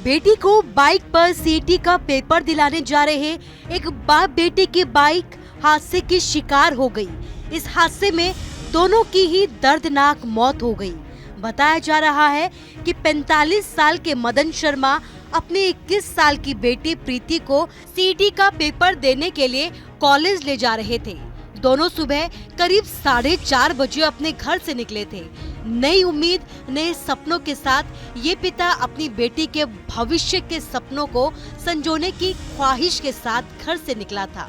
बेटी को बाइक पर सीईटी का पेपर दिलाने जा रहे एक बाप बेटे की बाइक हादसे की शिकार हो गई। इस हादसे में दोनों की ही दर्दनाक मौत हो गई। बताया जा रहा है कि 45 साल के मदन शर्मा अपनी 21 साल की बेटी प्रीति को सीईटी का पेपर देने के लिए कॉलेज ले जा रहे थे। दोनों सुबह करीब 4:30 बजे अपने घर से निकले थे। नई उम्मीद, नए सपनों के साथ ये पिता अपनी बेटी के भविष्य के सपनों को संजोने की ख्वाहिश के साथ घर से निकला था।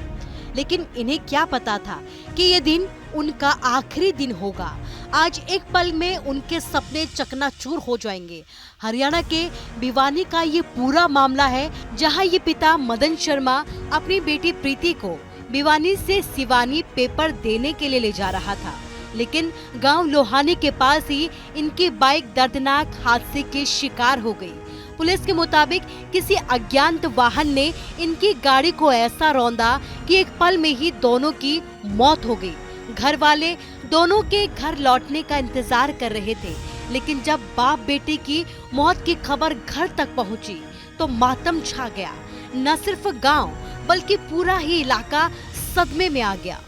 लेकिन इन्हें क्या पता था कि ये दिन उनका आखिरी दिन होगा। आज एक पल में उनके सपने चकनाचूर हो जाएंगे। हरियाणा के भिवानी का ये पूरा मामला है, जहां ये पिता मदन शर्मा अपनी बेटी प्रीति को भिवानी से सिवानी पेपर देने के लिए ले जा रहा था, लेकिन गांव लोहानी के पास ही इनकी बाइक दर्दनाक हादसे की शिकार हो गई। पुलिस के मुताबिक किसी अज्ञात वाहन ने इनकी गाड़ी को ऐसा रौंदा कि एक पल में ही दोनों की मौत हो गई। घर वाले दोनों के घर लौटने का इंतजार कर रहे थे, लेकिन जब बाप बेटे की मौत की खबर घर तक पहुंची तो मातम छा गया। न सिर्फ गांव बल्कि पूरा ही इलाका सदमे में आ गया।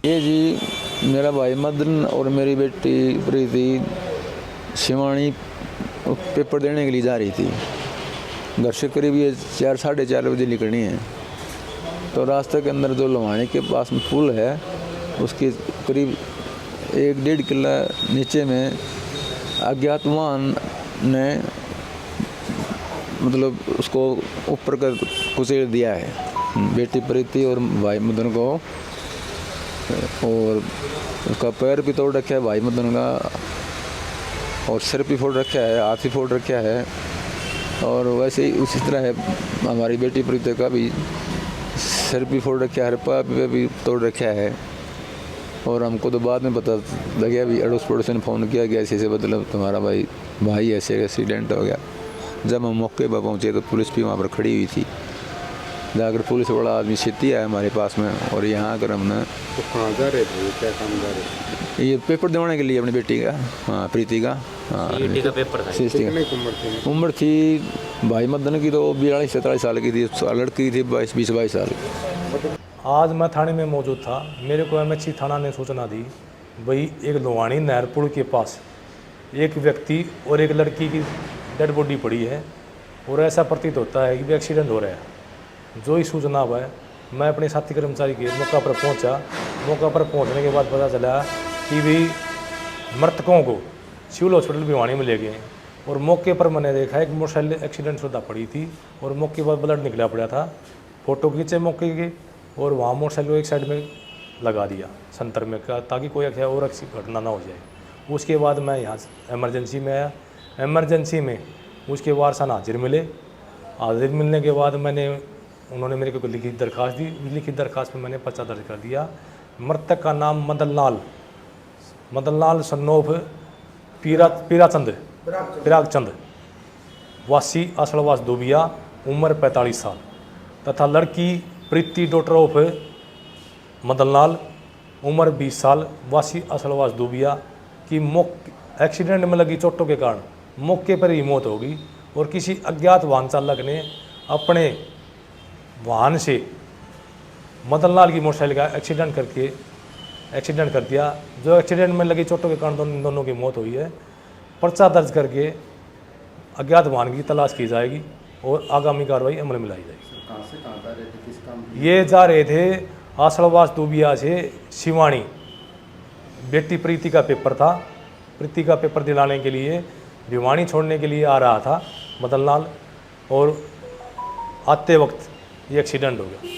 ये जी मेरा भाई मदन और मेरी बेटी प्रीति शिवानी पेपर देने के लिए जा रही थी। घर से करीब ये 4-4:30 बजे निकलनी है। तो रास्ते के अंदर जो लोहानी के पास में पुल है, उसके करीब 1-1.5 किला नीचे में अज्ञात वाहन ने मतलब उसको ऊपर कर कुचल दिया है, बेटी प्रीति और भाई मदन को। और उसका पैर भी तोड़ रखा है भाई मदन का, और सिर भी फोड़ रखा है, हाथ भी फोड़ रखा है। और वैसे ही उसी तरह है हमारी बेटी प्रीति का भी सिर भी फोड़ रखा है, पैर भी तोड़ रखा है। और हमको तो बाद में पता लगा भी अड़ोस पड़ोस ने फ़ोन किया कि ऐसे मतलब तुम्हारा भाई ऐसे एक्सीडेंट हो गया। जब हम मौके पर पहुँचे तो पुलिस भी वहाँ पर खड़ी हुई थी। जाकर पुलिस वाला आदमी सीधी आया हमारे पास में, और यहाँ आकर हमने तो कहाँ जा रहे थे, क्या काम जा रहे थे? ये पेपर दिलवाने के लिए अपनी बेटी का, हाँ प्रीति का, हाँ का पेपर था। कितने की उम्र थी भाई मदन की तो 42-43 साल की थी, लड़की थी 20-22 साल। आज मैं थाने में मौजूद था। मेरे को एमएचसी थाना ने सूचना दी, भाई एक लोहानी नहर पुल के पास एक व्यक्ति और एक लड़की की डेड बॉडी पड़ी है, और ऐसा प्रतीत होता है कि भी एक्सीडेंट हो रहा है। जो ही सूचना हुआ है, मैं अपने साथी कर्मचारी के मौका पर पहुंचा। मौका पर पहुंचने के बाद पता चला कि भी मृतकों को सिविल हॉस्पिटल भिवानी में ले गए। और मौके पर मैंने देखा एक मोटरसाइकिल एक्सीडेंट शुदा पड़ी थी, और मौके पर ब्लड निकला पड़ा था। फ़ोटो खींचे मौके के, और वहाँ मोटरसाइकिल एक साइड में लगा दिया संतर में, ताकि कोई और अच्छी घटना ना हो जाए। उसके बाद मैं यहाँ एमरजेंसी में आया। एमरजेंसी में उसके वारसान हाजिर मिले। हाजिर मिलने के बाद उन्होंने मेरे को लिखित दरख्वास्त दी। लिखित दरख्वास्त में मैंने पर्चा दर्ज कर दिया। मृतक का नाम मदन लाल सन्नोफ पिराग चंद वासी असलवास दुबिया, उम्र 45 साल, तथा लड़की प्रीति डॉटर ऑफ मदन लाल, उम्र 20 साल, वासी असलवास दुबिया की एक्सीडेंट में लगी चोटों के कारण मौके पर ही मौत हो गई। और किसी अज्ञात वाहन चालक ने अपने वाहन से मदन लाल की मोटरसाइकिल का एक्सीडेंट कर दिया। जो एक्सीडेंट में लगी चोटों के कारण दोनों की मौत हुई है। पर्चा दर्ज करके अज्ञात वाहन की तलाश की जाएगी और आगामी कार्रवाई अमल में लाई जाएगी। कहाँ से कहाँ जा रहे थे, किस काम के? ये जा रहे थे आसलवास दुबिया से शिवानी। बेटी प्रीति का पेपर था। प्रीति का पेपर दिलाने के लिए भिवानी छोड़ने के लिए आ रहा था मदन लाल, और आते वक्त ये एक्सीडेंट हो गया।